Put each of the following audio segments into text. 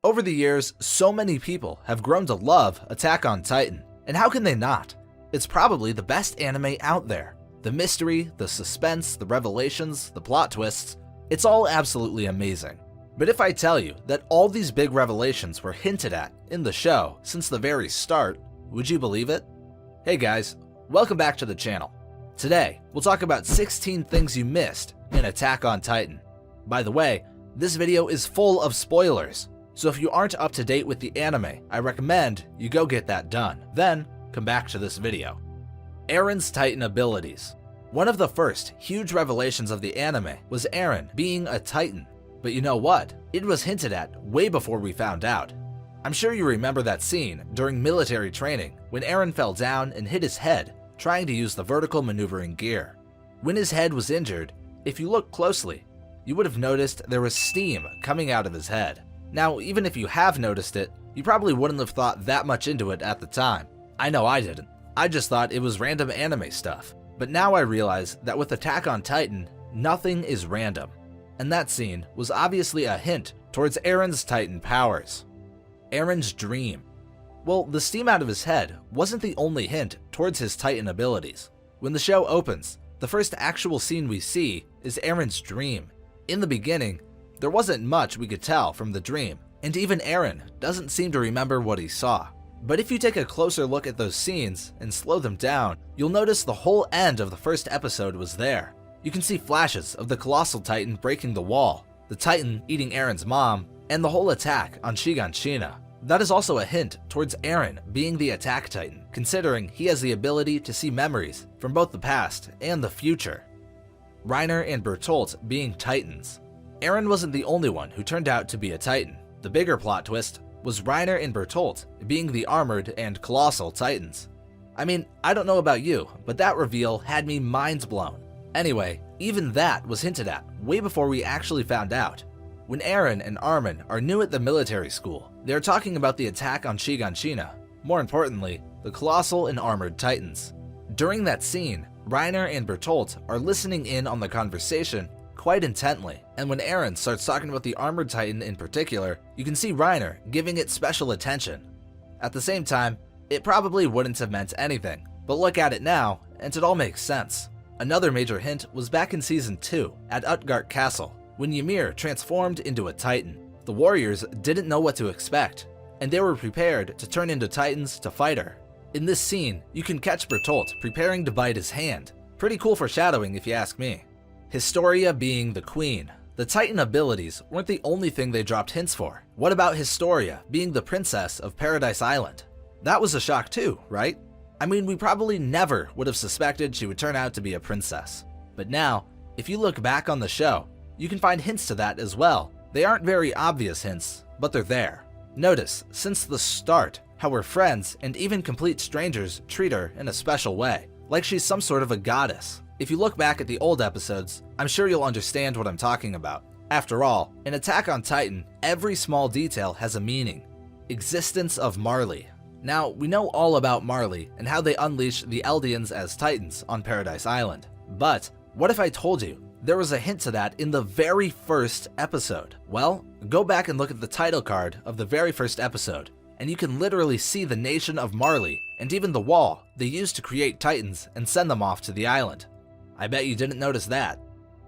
Over the years, so many people have grown to love Attack on Titan, and how can they not? It's probably the best anime out there. The mystery, the suspense, the revelations, the plot twists, it's all absolutely amazing. But if I tell you that all these big revelations were hinted at in the show since the very start, would you believe it? Hey guys, welcome back to the channel. Today, we'll talk about 16 things you missed in Attack on Titan. By the way, this video is full of spoilers, so if you aren't up to date with the anime, I recommend you go get that done. Then, come back to this video. Eren's Titan abilities. One of the first huge revelations of the anime was Eren being a Titan. But you know what? It was hinted at way before we found out. I'm sure you remember that scene during military training when Eren fell down and hit his head trying to use the vertical maneuvering gear. When his head was injured, if you look closely, you would have noticed there was steam coming out of his head. Now, even if you have noticed it, you probably wouldn't have thought that much into it at the time. I know I didn't. I just thought it was random anime stuff. But now I realize that with Attack on Titan, nothing is random. And that scene was obviously a hint towards Eren's Titan powers. Eren's dream. Well, the steam out of his head wasn't the only hint towards his Titan abilities. When the show opens, the first actual scene we see is Eren's dream. In the beginning, there wasn't much we could tell from the dream, and even Eren doesn't seem to remember what he saw. But if you take a closer look at those scenes and slow them down, you'll notice the whole end of the first episode was there. You can see flashes of the Colossal Titan breaking the wall, the Titan eating Eren's mom, and the whole attack on Shiganshina. That is also a hint towards Eren being the Attack Titan, considering he has the ability to see memories from both the past and the future. Reiner and Bertolt being Titans. Eren wasn't the only one who turned out to be a Titan. The bigger plot twist was Reiner and Bertolt being the armored and colossal Titans. I mean, I don't know about you, but that reveal had me mind blown. Anyway, even that was hinted at way before we actually found out. When Eren and Armin are new at the military school, they are talking about the attack on Shiganshina, more importantly, the colossal and armored Titans. During that scene, Reiner and Bertolt are listening in on the conversation quite intently, and when Eren starts talking about the armored Titan in particular, you can see Reiner giving it special attention. At the same time, it probably wouldn't have meant anything, but look at it now, and it all makes sense. Another major hint was back in Season 2 at Utgard Castle, when Ymir transformed into a Titan. The warriors didn't know what to expect, and they were prepared to turn into Titans to fight her. In this scene, you can catch Bertolt preparing to bite his hand. Pretty cool foreshadowing if you ask me. Historia being the queen. The Titan abilities weren't the only thing they dropped hints for. What about Historia being the princess of Paradise Island? That was a shock too, right? I mean, we probably never would have suspected she would turn out to be a princess. But now, if you look back on the show, you can find hints to that as well. They aren't very obvious hints, but they're there. Notice, since the start, how her friends and even complete strangers treat her in a special way, like she's some sort of a goddess. If you look back at the old episodes, I'm sure you'll understand what I'm talking about. After all, in Attack on Titan, every small detail has a meaning. Existence of Marley. Now, we know all about Marley and how they unleash the Eldians as Titans on Paradise Island. But what if I told you there was a hint to that in the very first episode? Well, go back and look at the title card of the very first episode, and you can literally see the nation of Marley and even the wall they used to create Titans and send them off to the island. I bet you didn't notice that.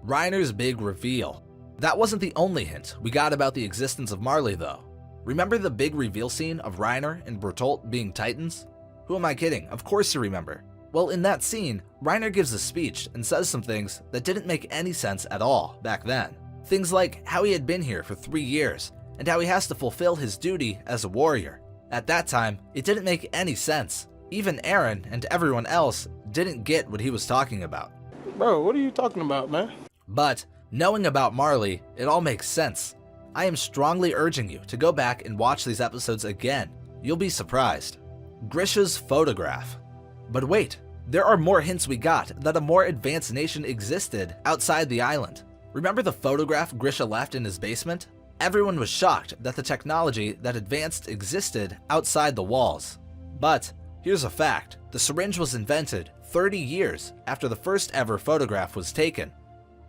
Reiner's big reveal. That wasn't the only hint we got about the existence of Marley though. Remember the big reveal scene of Reiner and Bertolt being Titans? Who am I kidding? Of course you remember. Well, in that scene, Reiner gives a speech and says some things that didn't make any sense at all back then. Things like how he had been here for 3 years and how he has to fulfill his duty as a warrior. At that time, it didn't make any sense. Even Eren and everyone else didn't get what he was talking about. Bro, what are you talking about, man? But knowing about Marley, it all makes sense. I am strongly urging you to go back and watch these episodes again. You'll be surprised. Grisha's photograph. But wait, there are more hints we got that a more advanced nation existed outside the island. Remember the photograph Grisha left in his basement? Everyone was shocked that the technology that advanced existed outside the walls. But here's a fact. The syringe was invented 30 years after the first ever photograph was taken.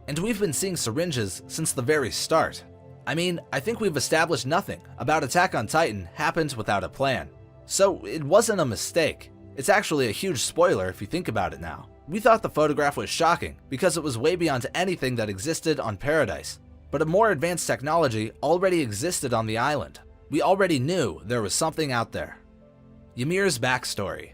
And we've been seeing syringes since the very start. I mean, I think we've established nothing about Attack on Titan happened without a plan. So it wasn't a mistake. It's actually a huge spoiler if you think about it now. We thought the photograph was shocking because it was way beyond anything that existed on Paradise. But a more advanced technology already existed on the island. We already knew there was something out there. Ymir's backstory.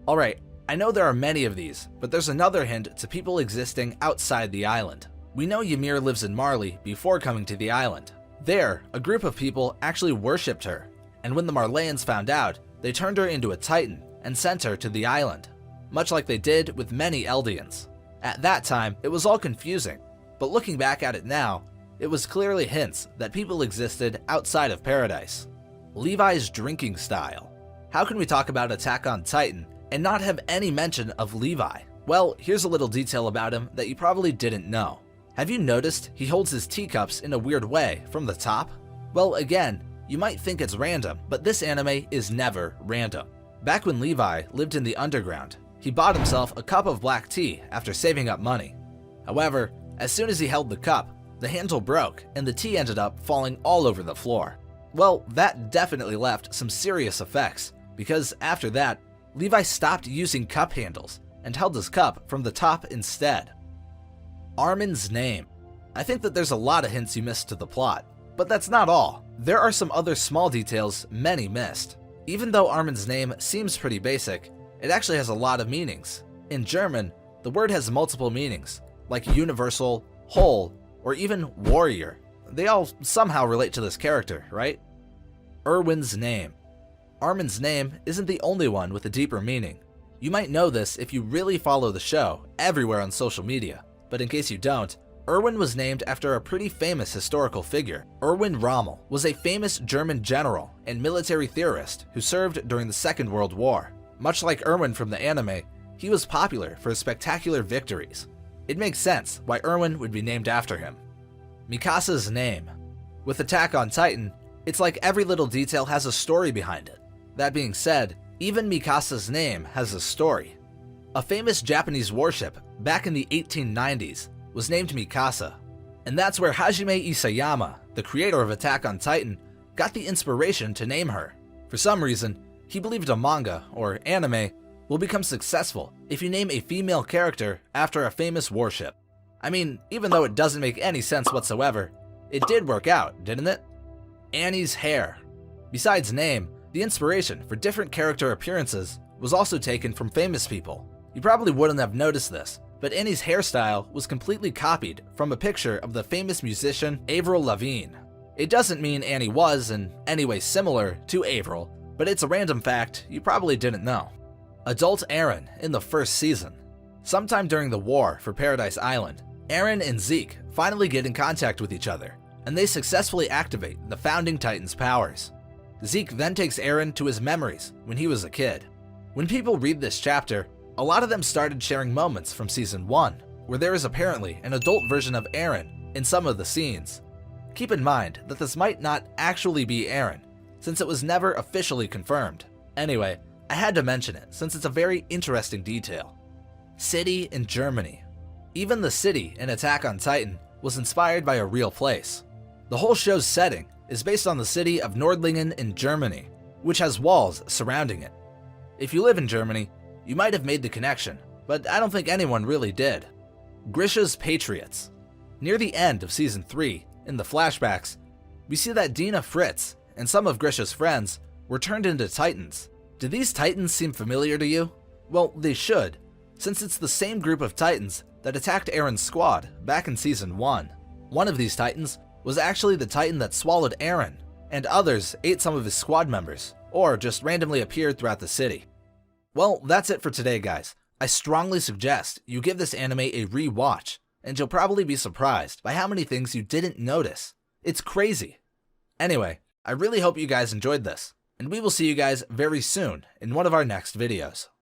Alright, I know there are many of these, but there's another hint to people existing outside the island. We know Ymir lives in Marley before coming to the island. There, a group of people actually worshipped her, and when the Marleyans found out, they turned her into a Titan and sent her to the island, much like they did with many Eldians. At that time, it was all confusing, but looking back at it now, it was clearly hints that people existed outside of Paradise. Levi's drinking style. How can we talk about Attack on Titan and not have any mention of Levi? Well, here's a little detail about him that you probably didn't know. Have you noticed he holds his teacups in a weird way from the top? Well, again, you might think it's random, but this anime is never random. Back when Levi lived in the underground, he bought himself a cup of black tea after saving up money. However, as soon as he held the cup, the handle broke and the tea ended up falling all over the floor. Well, that definitely left some serious effects, because after that, Levi stopped using cup handles and held his cup from the top instead. Armin's name. I think that there's a lot of hints you missed to the plot, but that's not all. There are some other small details many missed. Even though Armin's name seems pretty basic, it actually has a lot of meanings. In German, the word has multiple meanings, like universal, whole, or even warrior. They all somehow relate to this character, right? Erwin's name. Armin's name isn't the only one with a deeper meaning. You might know this if you really follow the show everywhere on social media, but in case you don't, Erwin was named after a pretty famous historical figure. Erwin Rommel was a famous German general and military theorist who served during the Second World War. Much like Erwin from the anime, he was popular for his spectacular victories. It makes sense why Erwin would be named after him. Mikasa's name. With Attack on Titan, it's like every little detail has a story behind it. That being said, even Mikasa's name has a story. A famous Japanese warship back in the 1890s was named Mikasa, and that's where Hajime Isayama, the creator of Attack on Titan, got the inspiration to name her. For some reason, he believed a manga, or anime, will become successful if you name a female character after a famous warship. I mean, even though it doesn't make any sense whatsoever, it did work out, didn't it? Annie's hair. Besides name, the inspiration for different character appearances was also taken from famous people. You probably wouldn't have noticed this, but Annie's hairstyle was completely copied from a picture of the famous musician Avril Lavigne. It doesn't mean Annie was in any way similar to Avril, but it's a random fact you probably didn't know. Adult Eren in the first season. Sometime during the war for Paradise Island, Eren and Zeke finally get in contact with each other, and they successfully activate the Founding Titan's powers. Zeke then takes Eren to his memories when he was a kid. When people read this chapter, a lot of them started sharing moments from Season 1, where there is apparently an adult version of Eren in some of the scenes. Keep in mind that this might not actually be Eren, since it was never officially confirmed. Anyway, I had to mention it since it's a very interesting detail. City in Germany. Even the city in Attack on Titan was inspired by a real place. The whole show's setting is based on the city of Nordlingen in Germany, which has walls surrounding it. If you live in Germany, you might have made the connection, but I don't think anyone really did. Grisha's Patriots. Near the end of Season 3, in the flashbacks, we see that Dina Fritz and some of Grisha's friends were turned into Titans. Do these Titans seem familiar to you? Well, they should, since it's the same group of Titans that attacked Eren's squad back in Season 1. One of these Titans was actually the Titan that swallowed Eren, and others ate some of his squad members, or just randomly appeared throughout the city. Well, that's it for today, guys. I strongly suggest you give this anime a re-watch, and you'll probably be surprised by how many things you didn't notice. It's crazy. Anyway, I really hope you guys enjoyed this, and we will see you guys very soon in one of our next videos.